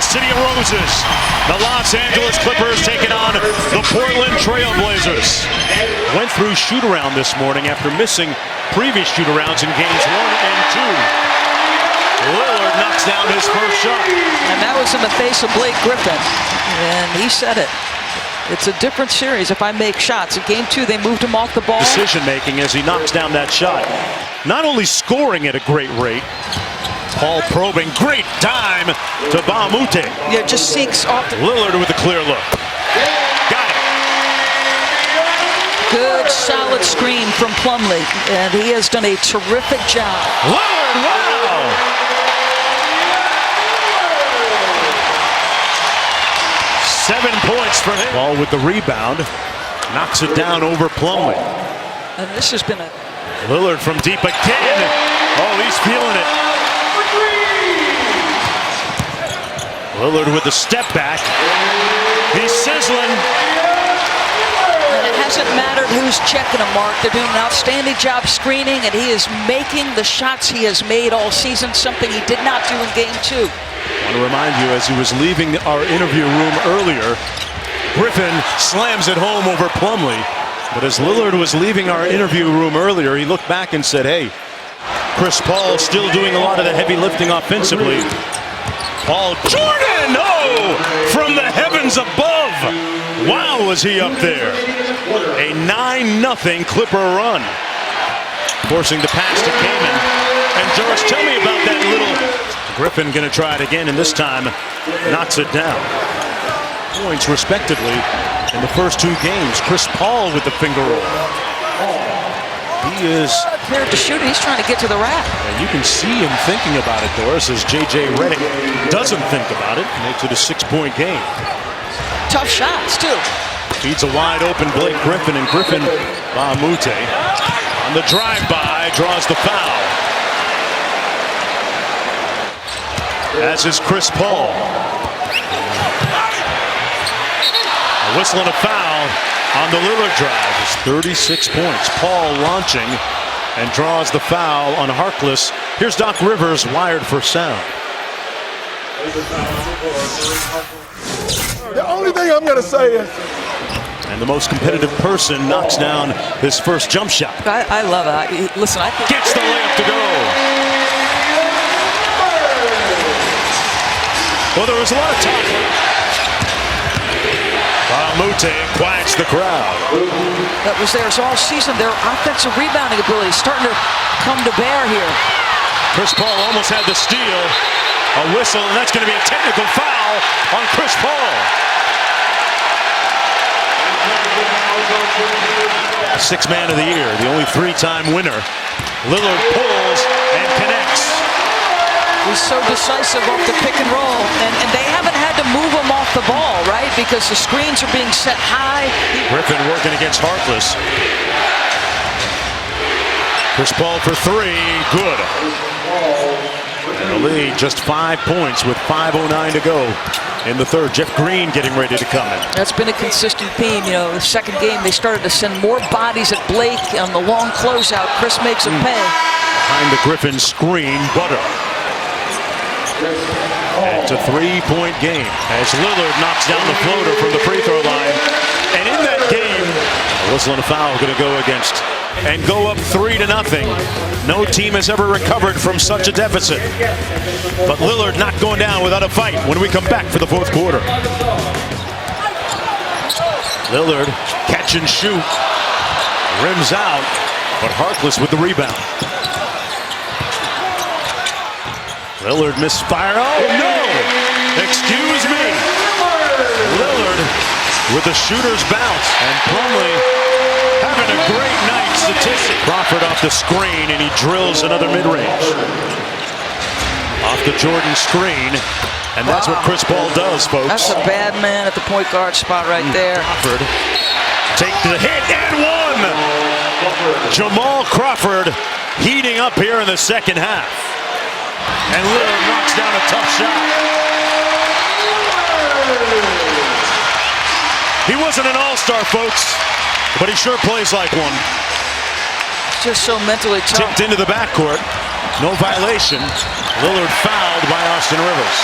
City of Roses. The Los Angeles Clippers taking on the Portland Trail Blazers. Went through shoot-around this morning after missing previous shoot-arounds in games 1 and 2. Lillard knocks down his first shot. And that was in the face of Blake Griffin. And he said it. It's a different series if I make shots. In game 2, they moved him off the ball. Decision-making as he knocks down that shot. Not only scoring at a great rate, Paul probing, great time to Bamute. Yeah, just seeks off the... Lillard with a clear look. Got it. Good, solid screen from Plumlee. And he has done a terrific job. Lillard, wow! 7 points for him. Ball with the rebound. Knocks it down over Plumlee. And this has been a... Lillard from deep again. Oh, he's feeling it. Lillard with the step back. He's sizzling. And it hasn't mattered who's checking him, Mark. They're doing an outstanding job screening, and he is making the shots he has made all season, something he did not do in game 2. I want to remind you, as he was leaving our interview room earlier, Griffin slams it home over Plumlee. But as Lillard was leaving our interview room earlier, he looked back and said, hey, Chris Paul still doing a lot of the heavy lifting offensively. Paul Jordan, oh, from the heavens above. Wow, was he up there. A 9-0 Clipper run. Forcing the pass to Kaman. And George, tell me about that little... Griffin going to try it again, and this time knocks it down. Points respectively in the first 2 games. Chris Paul with the finger roll. He is cleared to shoot. He's trying to get to the rack. And you can see him thinking about it, Doris, as J.J. Redick doesn't think about it. Makes it a 6-point game. Tough shots, too. Feeds a wide open Blake Griffin, and Griffin Bamute on the drive-by draws the foul. As is Chris Paul. A whistle and a foul on the Lillard drive. It's 36 points. Paul launching and draws the foul on Harkless. Here's Doc Rivers wired for sound. The only thing I'm going to say is... And the most competitive person knocks down his first jump shot. I love it. Listen, I think... Gets the layup to go. Well, there was a lot of talk. Bamute quiets the crowd. That was theirs all season. Their offensive rebounding ability starting to come to bear here. Chris Paul almost had the steal. A whistle, and that's going to be a technical foul on Chris Paul. Sixth man of the year, the only 3-time winner. Lillard pulls and connects. He's so decisive off the pick and roll, and they haven't had to move him off the ball, right? Because the screens are being set high. Griffin working against Harkless. Chris Paul for 3, good. And the lead just 5 points with 5:09 to go in the third. Jeff Green getting ready to come in. That's been a consistent theme. You know, the second game they started to send more bodies at Blake on the long closeout. Chris makes him pay. Behind the Griffin screen, Butter. And it's a 3-point game as Lillard knocks down the floater from the free throw line. And in that game, a whistle and a foul going to go against and go up 3-0. No team has ever recovered from such a deficit. But Lillard not going down without a fight when we come back for the fourth quarter. Lillard catch and shoot. Rims out, but Harkless with the rebound. Lillard misfire. Oh no! Excuse me. Lillard with the shooter's bounce, and Plumlee having a great night statistic. Crawford off the screen, and he drills another mid-range. Off the Jordan screen, and that's what Chris Paul does, folks. That's a bad man at the point guard spot right there. Crawford take the hit and one. Jamal Crawford heating up here in the second half. And Lillard knocks down a tough shot. He wasn't an all-star, folks, but he sure plays like one. Just so mentally tough. Tipped into the backcourt. No violation. Lillard fouled by Austin Rivers.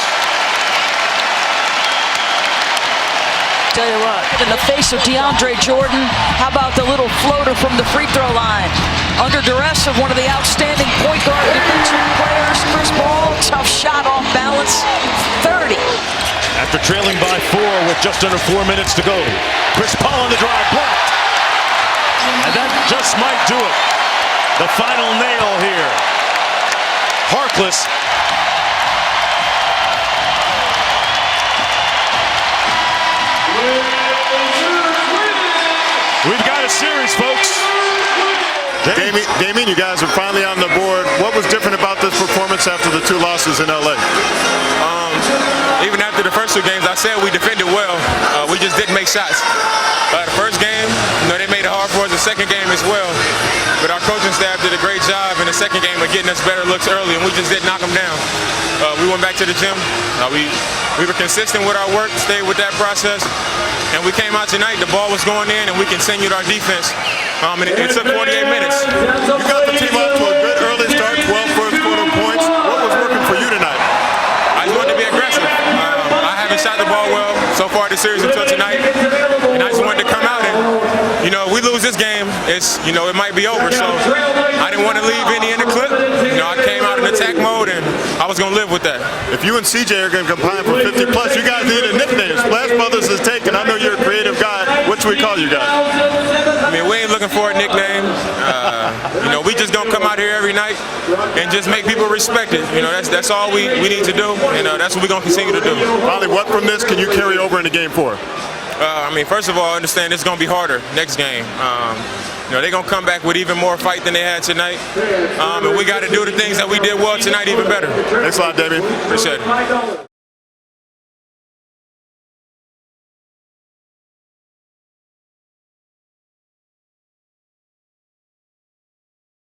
tell you what. In the face of DeAndre Jordan, how about the little floater from the free throw line? Under duress of one of the outstanding point guard defensive players, Chris Paul, tough shot off balance, 30. After trailing by 4 with just under 4 minutes to go, Chris Paul on the drive, blocked. And that just might do it. The final nail here. Harkless. We've got a series, folks. Damian, you guys are finally on the board. What was different about this performance after the 2 losses in LA? Even after the first 2 games, I said we defended well. We just didn't make shots. The first game, they made it hard for us. The second game as well. But our coaching staff did a great job in the second game of getting us better looks early, and we just didn't knock them down. We went back to the gym. We were consistent with our work, stayed with that process, and we came out tonight. The ball was going in, and we continued our defense. And it took 48 minutes. You got the team off to a good early start, 12 first quarter points. What was working for you tonight? I just wanted to be aggressive. I haven't shot the ball well so far this series until tonight, and I just wanted to come out and, we lose this game, it might be over. So I didn't want to leave any in the clip. I came out in attack mode, and I was going to live with that. If you and CJ are going to combine for 50 plus, you guys need a nickname. Splash Brothers is taken. I know you're a creative guy. What should we call you guys? We ain't looking for a nickname. We just gonna come out here every night and just make people respect it. That's all we need to do, and that's what we're gonna continue to do. Finally, what from this can you carry over into Game 4? First of all, understand it's gonna be harder next game. They're gonna come back with even more fight than they had tonight, and we got to do the things that we did well tonight even better. Thanks a lot, Damian. Appreciate it.